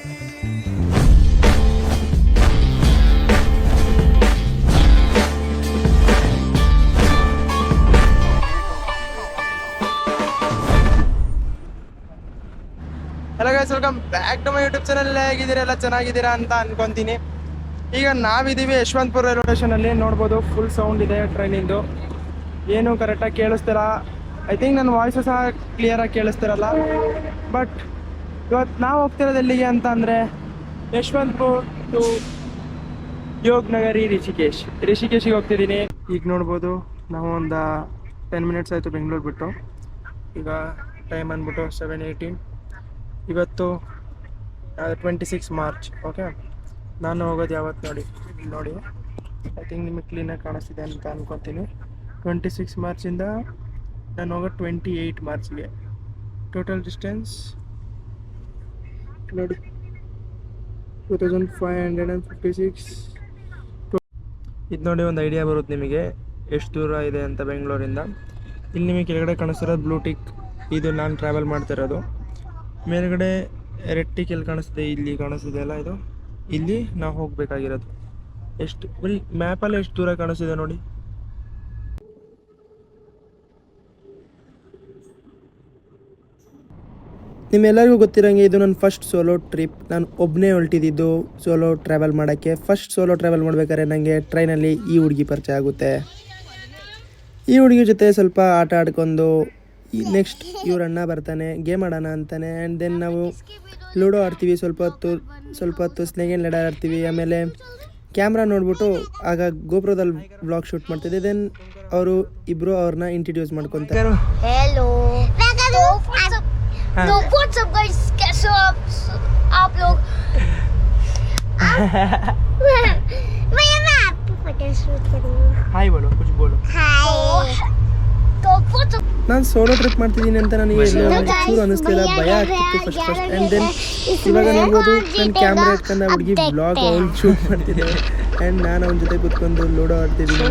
Hello guys, welcome back to my YouTube channel. ಹೇಗಿದ್ದೀರಾ? ಎಲ್ಲ ಚೆನ್ನಾಗಿದ್ದೀರಾ ಅಂತ ಅನ್ಕೊಂತೀನಿ. ಈಗ ನಾವಿದ್ದೀವಿ ಯಶವಂತಪುರ ರೈಲ್ವೆ ಸ್ಟೇಷನಲ್ಲಿ. ನೋಡ್ಬೋದು ಫುಲ್ ಸೌಂಡ್ ಇದೆ ಟ್ರೈನಿಂದು. ಏನು ಕರೆಕ್ಟಾಗಿ ಕೇಳಿಸ್ತೀರಾ? ಐ ಥಿಂಕ್ ನನ್ನ ವಾಯ್ಸು ಸಹ ಕ್ಲಿಯರಾಗಿ ಕೇಳಿಸ್ತಿರಲ್ಲ. ಬಟ್ ಇವತ್ತು ನಾವು ಹೋಗ್ತಿರೋದು ಎಲ್ಲಿಗೆ ಅಂತ ಅಂದರೆ ಯಶವಂತಪುರ ಟು ಯೋಗನಗರಿ ರಿಷಿಕೇಶಿಗೆ ಹೋಗ್ತಿದ್ದೀನಿ. ಈಗ ನೋಡ್ಬೋದು ನಾವು ಒಂದು 10 ಮಿನಿಟ್ಸ್ ಆಯಿತು ಬೆಂಗಳೂರು ಬಿಟ್ಟು. ಈಗ ಟೈಮ್ ಅಂದ್ಬಿಟ್ಟು 7:18. ಇವತ್ತು 26 ಮಾರ್ಚ್. ಓಕೆ, ನಾನು ಹೋಗೋದು ಯಾವತ್ತು ನೋಡಿ ಐ ಥಿಂಕ್ ನಿಮಗೆ ಕ್ಲೀನಾಗಿ ಕಾಣಿಸ್ತಿದೆ ಅಂತ ಅನ್ಕೊತೀನಿ. 26 ಮಾರ್ಚಿಂದ ನಾನು ಹೋಗೋದು 28 ಮಾರ್ಚ್ಗೆ. ಟೋಟಲ್ ಡಿಸ್ಟೆನ್ಸ್ ನೋಡಿ 2556. ಇದು ನೋಡಿ ಒಂದು ಐಡಿಯಾ ಬರುತ್ತೆ ನಿಮಗೆ ಎಷ್ಟು ದೂರ ಇದೆ ಅಂತ ಬೆಂಗಳೂರಿಂದ. ಇಲ್ಲಿ ನಿಮಗೆ ಕೆಳಗಡೆ ಕಾಣಿಸ್ತಿರೋದು ಬ್ಲೂ ಟಿಕ್, ಇದು ನಾನು ಟ್ರಾವೆಲ್ ಮಾಡ್ತಿರೋದು. ಮೇಲ್ಗಡೆ ರೆಡ್ ಟಿಕ್ ಎಲ್ಲಿ ಕಾಣಿಸ್ತಿದೆ, ಇಲ್ಲಿ ಕಾಣಿಸ್ತಿದೆ ಅಲ್ಲ, ಇದು ಇಲ್ಲಿ ನಾವು ಹೋಗಬೇಕಾಗಿರೋದು. ಎಷ್ಟು ಬರೀ ಮ್ಯಾಪಲ್ಲಿ ಎಷ್ಟು ದೂರ ಕಾಣಿಸ್ತಿದೆ ನೋಡಿ. ನಿಮ್ಮೆಲ್ಲರಿಗೂ ಗೊತ್ತಿರೋಂಗೆ ಇದು ನನ್ನ ಫಸ್ಟ್ ಸೋಲೋ ಟ್ರಿಪ್. ನಾನು ಒಬ್ಬನೇ ಹೊರಟಿದ್ದು ಸೋಲೋ ಟ್ರಾವೆಲ್ ಮಾಡೋಕ್ಕೆ. ಫಸ್ಟ್ ಸೋಲೋ ಟ್ರಾವೆಲ್ ಮಾಡ್ಬೇಕಾದ್ರೆ ನನಗೆ ಟ್ರೈನಲ್ಲಿ ಈ ಹುಡುಗಿ ಪರಿಚಯ ಆಗುತ್ತೆ. ಈ ಹುಡುಗಿ ಜೊತೆ ಸ್ವಲ್ಪ ಆಟ ಆಡ್ಕೊಂಡು ನೆಕ್ಸ್ಟ್ ಇವ್ರ ಅಣ್ಣ ಬರ್ತಾನೆ, ಗೇಮ್ ಆಡೋಣ ಅಂತಾನೆ. ಆ್ಯಂಡ್ ದೆನ್ ನಾವು ಲೂಡೋ ಆಡ್ತೀವಿ, ಸ್ವಲ್ಪ ಹೊತ್ತು ಸ್ನೇಕ್ ಆ್ಯಂಡ್ ಲ್ಯಾಡರ್ ಆಡ್ತೀವಿ. ಆಮೇಲೆ ಕ್ಯಾಮ್ರಾ ನೋಡ್ಬಿಟ್ಟು ಆಗ ಗೋಪುರದಲ್ಲಿ ವ್ಲಾಗ್ ಶೂಟ್ ಮಾಡ್ತಿದ್ದೆ. ದೆನ್ ಅವರು ಇಬ್ಬರು ಅವ್ರನ್ನ ಇಂಟ್ರಡ್ಯೂಸ್ ಮಾಡ್ಕೊತಾರೆ. हेलो तो व्हाट्स अप गाइस, कैसे हो आप लोग? मैं आपको फोटो शूट करूंगा. ಹಾಯ್ ಬೋಲೋ, ಕುछ ಬೋಲೋ. हाय. तो व्हाट्स अप. ನಾನು ಸೋಲೋ ಟ್ರಿಪ್ ಮಾಡ್ತಿದ್ದೀನಿ ಅಂತ ನನಗೆ ಚೂರು ಅನ್ನಿಸ್ತಿಲ್ಲ, ಭಯ ಆಗ್ತಿತ್ತು ಫಸ್ಟ್. ಆ್ಯಂಡ್ ದೆನ್ ಇವಾಗ ನೋಡ್ಬೋದು ನನ್ನ ಕ್ಯಾಮ್ರಾ ಇಟ್ಕೊಂಡು ಹುಡುಗಿ ಬ್ಲಾಗ್ ಅವ್ಳು ಶೂಟ್ ಮಾಡ್ತಿದ್ದೆ. ಆ್ಯಂಡ್ ನಾನು ಅವನ ಜೊತೆ ಕೂತ್ಕೊಂಡು ಲೂಡೋ ಆಡ್ತಿದ್ದೀನಿ.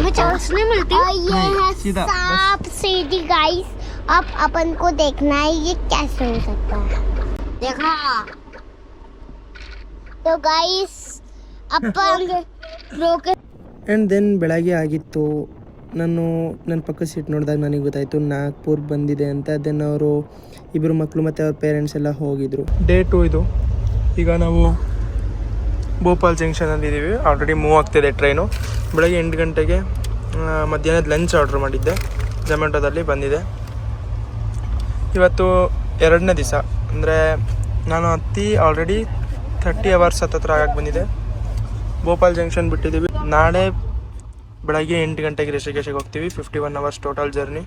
ये है सांप सीढ़ी गाइस. अब अपन को देखना है ये कैसे हो सकता है. देखा तो गाइस अपन रोके. ಆ್ಯಂಡ್ ದೆನ್ ಬೆಳಗ್ಗೆ ಆಗಿತ್ತು. ನಾನು ನನ್ನ ಪಕ್ಕದ ಸೀಟ್ ನೋಡಿದಾಗ ನನಗೆ ಗೊತ್ತಾಯಿತು ನಾಗ್ಪುರ್ ಬಂದಿದೆ ಅಂತ. ದೆನ್ ಅವರು ಇಬ್ಬರು ಮಕ್ಕಳು ಮತ್ತು ಅವ್ರ ಪೇರೆಂಟ್ಸ್ ಎಲ್ಲ ಹೋಗಿದ್ರು. ಡೇ 2 ಇದು. ಈಗ ನಾವು ಭೋಪಾಲ್ ಜಂಕ್ಷನಲ್ಲಿದ್ದೀವಿ. ಆಲ್ರೆಡಿ ಮೂವ್ ಆಗ್ತಿದೆ ಟ್ರೈನು. ಬೆಳಗ್ಗೆ 8 ಗಂಟೆಗೆ ಮಧ್ಯಾಹ್ನದ ಲಂಚ್ ಆರ್ಡ್ರ್ ಮಾಡಿದ್ದೆ, ಝೊಮ್ಯಾಟೋದಲ್ಲಿ ಬಂದಿದೆ. ಇವತ್ತು 2ನೇ ದಿವಸ, ಅಂದರೆ ನಾನು ಆಲ್ರೆಡಿ 30 ಅವರ್ಸ್ ಹತ್ತಿರ ಆಗಕ್ಕೆ ಬಂದಿದೆ. ಭೋಪಾಲ್ ಜಂಕ್ಷನ್ ಬಿಟ್ಟಿದ್ದೀವಿ. ನಾಳೆ ಬೆಳಗ್ಗೆ 8 ಗಂಟೆಗೆ ರಿಷಿಕೇಶಿಗೆ ಹೋಗ್ತೀವಿ. 51 ಅವರ್ಸ್ ಟೋಟಲ್ ಜರ್ನಿ.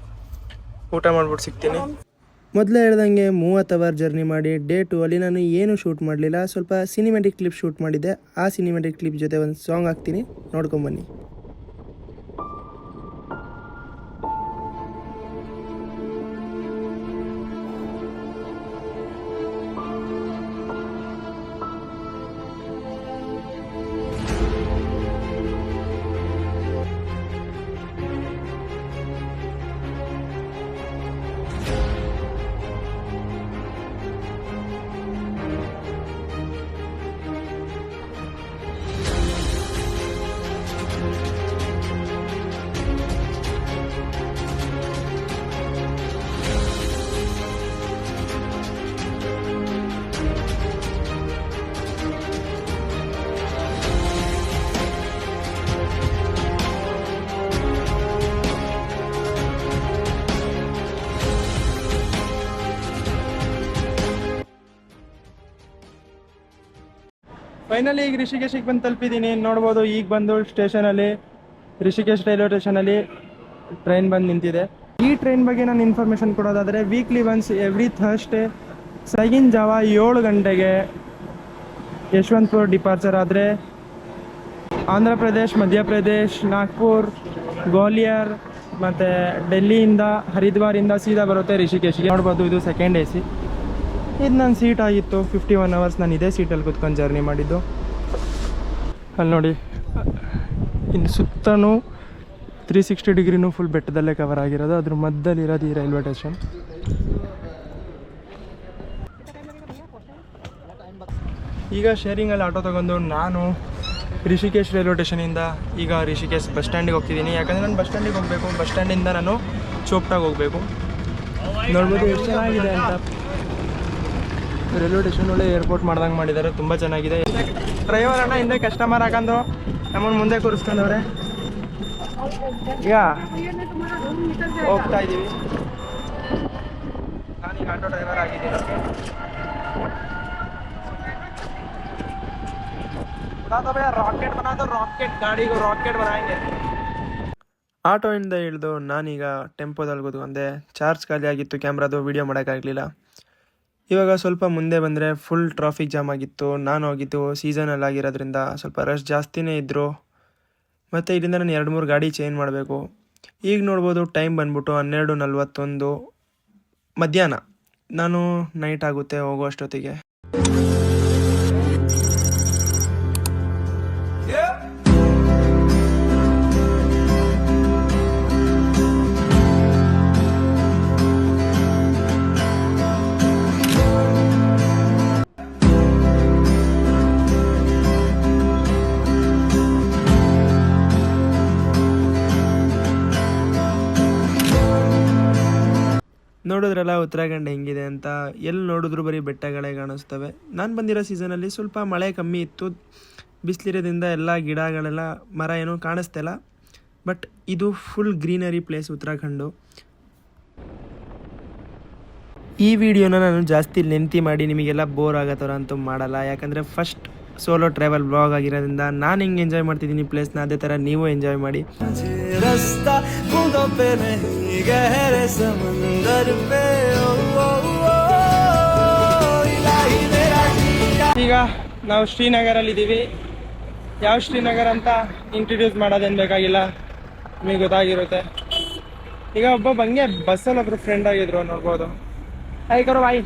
ಊಟ ಮಾಡ್ಬಿಟ್ಟು ಸಿಗ್ತೀನಿ. ಮೊದಲೇ ಹೇಳ್ದಂಗೆ 30 ಅವರ್ ಜರ್ನಿ ಮಾಡಿ ಡೇ 2 ಅಲ್ಲಿ ನಾನು ಏನು ಶೂಟ್ ಮಾಡಲಿಲ್ಲ. ಸ್ವಲ್ಪ ಸಿನಿಮ್ಯಾಟಿಕ್ ಕ್ಲಿಪ್ ಶೂಟ್ ಮಾಡಿದ್ದೆ. ಆ ಸಿನಿಮ್ಯಾಟಿಕ್ ಕ್ಲಿಪ್ ಜೊತೆ ಒಂದು ಸಾಂಗ್ ಹಾಕ್ತೀನಿ, ನೋಡ್ಕೊಂಬನ್ನಿ. ಫೈನಲಿ ಈಗ ರಿಷಿಕೇಶಿಗೆ ಬಂದು ತಲುಪಿದ್ದೀನಿ. ನೋಡ್ಬೋದು ಈಗ ಬಂದು ಸ್ಟೇಷನಲ್ಲಿ, ರಿಷಿಕೇಶ್ ರೈಲ್ವೆ ಸ್ಟೇಷನಲ್ಲಿ ಟ್ರೈನ್ ಬಂದು ನಿಂತಿದೆ. ಈ ಟ್ರೈನ್ ಬಗ್ಗೆ ನಾನು ಇನ್ಫಾರ್ಮೇಷನ್ ಕೊಡೋದಾದರೆ ವೀಕ್ಲಿ ಒನ್ಸ್ ಎವ್ರಿ ಥರ್ಸ್ಡೇ ಬೆಳಗಿನ ಜಾವ 7 ಗಂಟೆಗೆ ಯಶವಂತಪುರ ಡಿಪಾರ್ಚರ್ ಆದರೆ ಆಂಧ್ರ ಪ್ರದೇಶ್, ಮಧ್ಯಪ್ರದೇಶ್, ನಾಗ್ಪುರ್, ಗ್ವಾಲಿಯರ್ ಮತ್ತು ಡೆಲ್ಲಿಯಿಂದ ಹರಿದ್ವಾರಿಂದ ಸೀದಾ ಬರುತ್ತೆ ರಿಷಿಕೇಶ್ಗೆ. ನೋಡ್ಬೋದು ಇದು ಸೆಕೆಂಡ್ AC. ಇದು ನನ್ನ ಸೀಟ್ ಆಗಿತ್ತು. 51 ಅವರ್ಸ್ ನಾನು ಇದೇ ಸೀಟಲ್ಲಿ ಕೂತ್ಕೊಂಡು ಜರ್ನಿ ಮಾಡಿದ್ದು. ಅಲ್ಲಿ ನೋಡಿ ಇನ್ನು ಸುತ್ತಲೂ 360 ಡಿಗ್ರಿನೂ ಫುಲ್ ಬೆಟ್ಟದಲ್ಲೇ ಕವರ್ ಆಗಿರೋದು. ಅದ್ರ ಮಧ್ಯದಲ್ಲಿರೋದು ಈ ರೈಲ್ವೆ ಸ್ಟೇಷನ್. ಈಗ ಶೇರಿಂಗಲ್ಲಿ ಆಟೋ ತಗೊಂಡು ನಾನು ರಿಷಿಕೇಶ್ ರೈಲ್ವೆ ಸ್ಟೇಷನಿಂದ ಈಗ ರಿಷಿಕೇಶ್ ಬಸ್ ಸ್ಟ್ಯಾಂಡಿಗೆ ಹೋಗ್ತಿದ್ದೀನಿ. ಯಾಕಂದರೆ ನಾನು ಬಸ್ ಸ್ಟ್ಯಾಂಡಿಗೆ ಹೋಗಬೇಕು, ಬಸ್ ಸ್ಟ್ಯಾಂಡಿಂದ ನಾನು ಚೋಪ್ಟಾಗಿ ಹೋಗಬೇಕು. ನೋಡ್ಬೋದು ಎಷ್ಟು ಚೆನ್ನಾಗಿದೆ ಅಂತ. ರೈಲ್ವೆ ಸ್ಟೇಷನ್ ಒಳ್ಳೆ ಏರ್ಪೋರ್ಟ್ ಮಾಡ್ದಂಗೆ ಮಾಡಿದ್ದಾರೆ, ತುಂಬ ಚೆನ್ನಾಗಿದೆ. ಡ್ರೈವರ್ ಅಣ್ಣ ಹಿಂದೆ ಕಸ್ಟಮರ್ ಹಾಕಂದ್ರು ನಮ್ಮನ್ನು ಮುಂದೆ ಕೂರಿಸ್ಕೊಂಡವ್ರೆ. ಈಗ ಹೋಗ್ತಾ ಇದ್ದೀವಿ. ನಾನೀಗ ಆಟೋ ಡ್ರೈವರ್ ಆಗಿದ್ದೀನಿ. ರಾಕೆಟ್ ಬನಾದ ರಾಕೆಟ್ ಗಾಡಿಗೂ ರಾಕೆಟ್ ಬನಾಯಂಗೆ. ಆಟೋಯಿಂದ ಇಳಿದು ನಾನೀಗ ಟೆಂಪೋದಲ್ಲಿ ಕೂತ್ಕೊಂಡೆ. ಚಾರ್ಜ್ ಖಾಲಿ ಆಗಿತ್ತು, ಕ್ಯಾಮ್ರಾದು ವೀಡಿಯೋ ಮಾಡೋಕ್ಕಾಗಲಿಲ್ಲ. ಇವಾಗ ಸ್ವಲ್ಪ ಮುಂದೆ ಬಂದರೆ ಫುಲ್ ಟ್ರಾಫಿಕ್ ಜಾಮ್ ಆಗಿತ್ತು. ನಾನು ಹೋಗಿದ್ದು ಸೀಸನಲ್ಲಿ ಆಗಿರೋದ್ರಿಂದ ಸ್ವಲ್ಪ ರಶ್ ಜಾಸ್ತಿನೇ ಇದ್ದರು. ಮತ್ತು ಇಲ್ಲಿಂದ ನಾನು 2-3 ಗಾಡಿ ಚೇಂಜ್ ಮಾಡಬೇಕು. ಈಗ ನೋಡ್ಬೋದು ಟೈಮ್ ಬಂದ್ಬಿಟ್ಟು 12:41 ಮಧ್ಯಾಹ್ನ. ನಾನು ನೈಟ್ ಆಗುತ್ತೆ ಹೋಗೋ ಅಷ್ಟೊತ್ತಿಗೆ. ನೋಡಿದ್ರಲ್ಲ ಉತ್ತರಾಖಂಡ್ ಹೆಂಗಿದೆ ಅಂತ. ಎಲ್ಲಿ ನೋಡಿದ್ರು ಬರೀ ಬೆಟ್ಟಗಳೇ ಕಾಣಿಸ್ತವೆ. ನಾನು ಬಂದಿರೋ ಸೀಸನಲ್ಲಿ ಸ್ವಲ್ಪ ಮಳೆ ಕಮ್ಮಿ ಇತ್ತು. ಬಿಸಿಲಿರೋದ್ರಿಂದ ಎಲ್ಲ ಗಿಡಗಳೆಲ್ಲ ಮರ ಏನೂ ಕಾಣಿಸ್ತಿಲ್ಲ. ಬಟ್ ಇದು ಫುಲ್ ಗ್ರೀನರಿ ಪ್ಲೇಸ್ ಉತ್ತರಾಖಂಡು. ಈ ವಿಡಿಯೋನ ನಾನು ಜಾಸ್ತಿ ಲೆಂತಿ ಮಾಡಿ ನಿಮಗೆಲ್ಲ ಬೋರ್ ಆಗೋ ಥರ ಅಂತೂ ಮಾಡಲ್ಲ. ಯಾಕಂದರೆ ಫಸ್ಟ್ ಸೋಲೋ ಟ್ರಾವೆಲ್ ಬ್ಲಾಗ್ ಆಗಿರೋದ್ರಿಂದ ನಾನು ಹೆಂಗೆ ಎಂಜಾಯ್ ಮಾಡ್ತಿದ್ದೀನಿ ಪ್ಲೇಸ್ನ, ಅದೇ ಥರ ನೀವು ಎಂಜಾಯ್ ಮಾಡಿ. ಈಗ ನಾವು ಶ್ರೀನಗರಲ್ಲಿದ್ದೀವಿ. ಯಾವ ಶ್ರೀನಗರ ಅಂತ ಇಂಟ್ರಡ್ಯೂಸ್ ಮಾಡೋದೇನು ಬೇಕಾಗಿಲ್ಲ, ನಿಮಗೆ ಗೊತ್ತಾಗಿರುತ್ತೆ. ಈಗ ಒಬ್ಬ ಬಂಗೆ ಬಸ್ಸಲ್ಲಿ ಒಬ್ರು ಫ್ರೆಂಡ್ ಆಗಿದ್ರು, ನೋಡ್ಬೋದು. ಹಾಯ್ ಕರೋ ಬಾಯ್.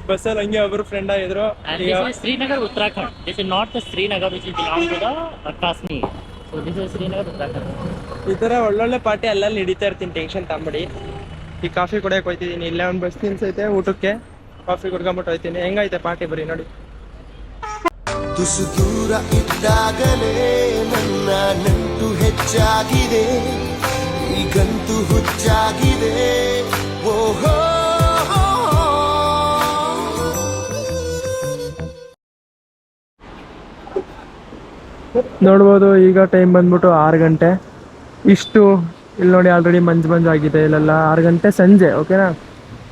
ಬಸ್ಸಲ್ಲಿ ಹಂಗೆ ಒಬ್ರು ಫ್ರೆಂಡ್ ಆಗಿದ್ರು. Srinagar Uttarakhand. This is not the Srinagar which is belong to the Kashmir. So this is Srinagar Uttarakhand. ಈ ಥರ ಒಳ್ಳೊಳ್ಳೆ ಪಾರ್ಟಿ ಅಲ್ಲಲ್ಲಿ ನಡೀತಾ ಇರ್ತೀನಿ, ಟೆನ್ಷನ್ ತಗೊಂಬಿಡಿ. ಈ ಕಾಫಿ ಕುಡಿಯೋಕೆ ಹೋಗ್ತಿದ್ದೀನಿ. ಇಲ್ಲೇ ಒಂದು ಬಸ್ ನಿಲ್ಸೈತೆ, ಊಟಕ್ಕೆ ಕಾಫಿ ಕುಡ್ಕೊಂಬಿಟ್ಟು ಹೋಗ್ತೀನಿ. ಹೆಂಗೈತೆ ಪಾರ್ಟಿ ಬರೀ ನೋಡಿ. ತುಸು ದೂರ ಇದ್ದಾಗಲೇ ನನ್ನ ನಂಟು ಹೆಚ್ಚಾಗಿದೆ, ಈಗಂತೂ ಹುಚ್ಚಾಗಿದೆ. ಓಹೋ ನೋಡ್ಬೋದು ಈಗ ಟೈಮ್ ಬಂದ್ಬಿಟ್ಟು 6 ಗಂಟೆ. ಇಷ್ಟು ಇಲ್ಲಿ ನೋಡಿ ಆಲ್ರೆಡಿ ಮಂಜು ಆಗಿದೆ ಇಲ್ಲೆಲ್ಲ. 6 ಗಂಟೆ ಸಂಜೆ, ಓಕೆನಾ.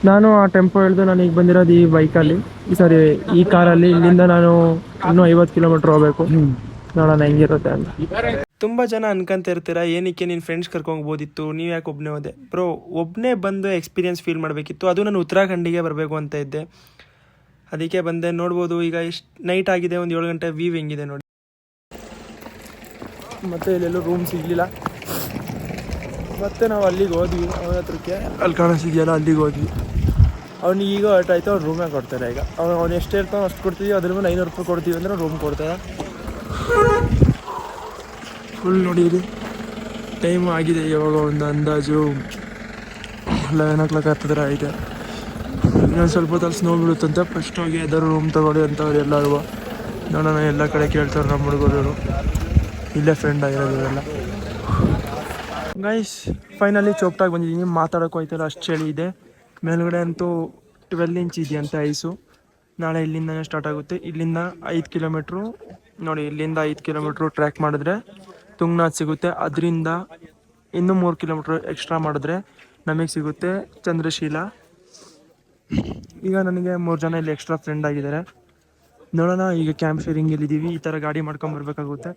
ನಾನು ಆ ಟೆಂಪೋ ಹಿಡಿದು ನಾನು ಈಗ ಬಂದಿರೋದು ಈ ಬೈಕಲ್ಲಿ, ಸಾರಿ ಈ ಕಾರಲ್ಲಿ. ಇಲ್ಲಿಂದ ನಾನು ಇನ್ನೂ 50 ಕಿಲೋಮೀಟ್ರ್ ಹೋಗ್ಬೇಕು. ನೋಡೋಣ ಹೆಂಗಿರುತ್ತೆ ಅಂತ. ತುಂಬ ಜನ ಅನ್ಕೊಂತ ಇರ್ತೀರ, ಏನಕ್ಕೆ ನೀನು ಫ್ರೆಂಡ್ಸ್ ಕರ್ಕೊಂಡ್ಬೋದಿತ್ತು, ನೀವು ಯಾಕೆ ಒಬ್ಬನೇ ಹೋದೆ? ಬ್ರೋ, ಒಬ್ಬನೇ ಬಂದು ಎಕ್ಸ್ಪೀರಿಯನ್ಸ್ ಫೀಲ್ ಮಾಡಬೇಕಿತ್ತು. ಅದು ನಾನು ಉತ್ತರಾಖಂಡಿಗೆ ಬರಬೇಕು ಅಂತ ಇದ್ದೆ, ಅದಕ್ಕೆ ಬಂದೆ. ನೋಡ್ಬೋದು ಈಗ ಇಷ್ಟು ನೈಟ್ ಆಗಿದೆ, ಒಂದು 7 ಗಂಟೆ. ವ್ಯೂ ಹೆಂಗಿದೆ ನೋಡಿ. ಮತ್ತು ಇಲ್ಲೆಲ್ಲೂ ರೂಮ್ ಸಿಗಲಿಲ್ಲ. ಮತ್ತು ನಾವು ಅಲ್ಲಿಗೆ ಹೋದ್ವಿ, ಅವನ ಹತ್ರಕ್ಕೆ. ಅಲ್ಲಿ ಕಾಣಿಸ್ತಿದೆಯಲ್ಲ, ಅಲ್ಲಿಗೆ ಹೋದ್ವಿ. ಅವ್ನಿಗೆ ಈಗ ಅರ್ಟ್ ಆಯಿತು, ಅವ್ನು ರೂಮೇ ಕೊಡ್ತಾರೆ. ಈಗ ಅವ್ನು ಎಷ್ಟು ಇರ್ತಾನೋ ಅಷ್ಟು ಕೊಡ್ತೀವಿ, ಅದ್ರ ಮೇಲೆ 500 ರೂಪಾಯಿ ಕೊಡ್ತೀವಿ ಅಂದರೆ ರೂಮ್ ಕೊಡ್ತಾರೆ. ಫುಲ್ ನೋಡಿ, ಇದು ಟೈಮ್ ಆಗಿದೆ ಇವಾಗ ಒಂದು ಅಂದಾಜು 11 o'clock ಹತ್ತಿರ ಐತೆ. ಇನ್ನೊಂದು ಸ್ವಲ್ಪ ಹೊತ್ತಲ್ಲಿ ಸ್ನೋ ಬೀಳುತ್ತಂತೆ. ಫಸ್ಟ್ ಹೋಗಿ ಯಾವ್ದಾದ್ರು ರೂಮ್ ತೊಗೊಳ್ಳಿ ಅಂತ ಅವ್ರು ಎಲ್ಲರೂ. ನೋಡೋಣ, ಎಲ್ಲ ಕಡೆ ಕೇಳ್ತಾರೆ ನಮ್ಮ ಹುಡುಗರು. ಇಲ್ಲೇ ಫ್ರೆಂಡ್ ಆಗಿರೋದು ಇವರೆಲ್ಲ. ಗೈಸ್, ಫೈನಲಿ ಚೋಪ್ಟಾಗಿ ಬಂದಿದ್ದೀನಿ. ಮಾತಾಡೋಕೆ ಹೋಯ್ತಲ್ಲ, ಅಷ್ಟು ಚಳಿ ಇದೆ. ಮೇಲ್ಗಡೆ ಅಂತೂ 12 ಇಂಚ್ ಇದೆಯಂತೆ ಐಸು. ನಾಳೆ ಇಲ್ಲಿಂದನೇ ಸ್ಟಾರ್ಟ್ ಆಗುತ್ತೆ. ಇಲ್ಲಿಂದ 5 ಕಿಲೋಮೀಟ್ರು ನೋಡಿ, ಇಲ್ಲಿಂದ 5 ಕಿಲೋಮೀಟ್ರು ಟ್ರ್ಯಾಕ್ ಮಾಡಿದ್ರೆ ತುಂಗನಾಥ್ ಸಿಗುತ್ತೆ. ಅದರಿಂದ ಇನ್ನೂ 3 ಕಿಲೋಮೀಟ್ರ್ ಎಕ್ಸ್ಟ್ರಾ ಮಾಡಿದ್ರೆ ನಮಗೆ ಸಿಗುತ್ತೆ ಚಂದ್ರಶೀಲ. ಈಗ ನನಗೆ 3 ಜನ ಇಲ್ಲಿ ಎಕ್ಸ್ಟ್ರಾ ಫ್ರೆಂಡ್ ಆಗಿದ್ದಾರೆ. ನೋಡೋಣ, ಈಗ ಕ್ಯಾಂಪ್ ಶೇರಿಂಗ್ ಇಲ್ಲಿದ್ದೀವಿ. ಈ ಥರ ಗಾಡಿ ಮಾಡ್ಕೊಂಬರ್ಬೇಕಾಗುತ್ತೆ.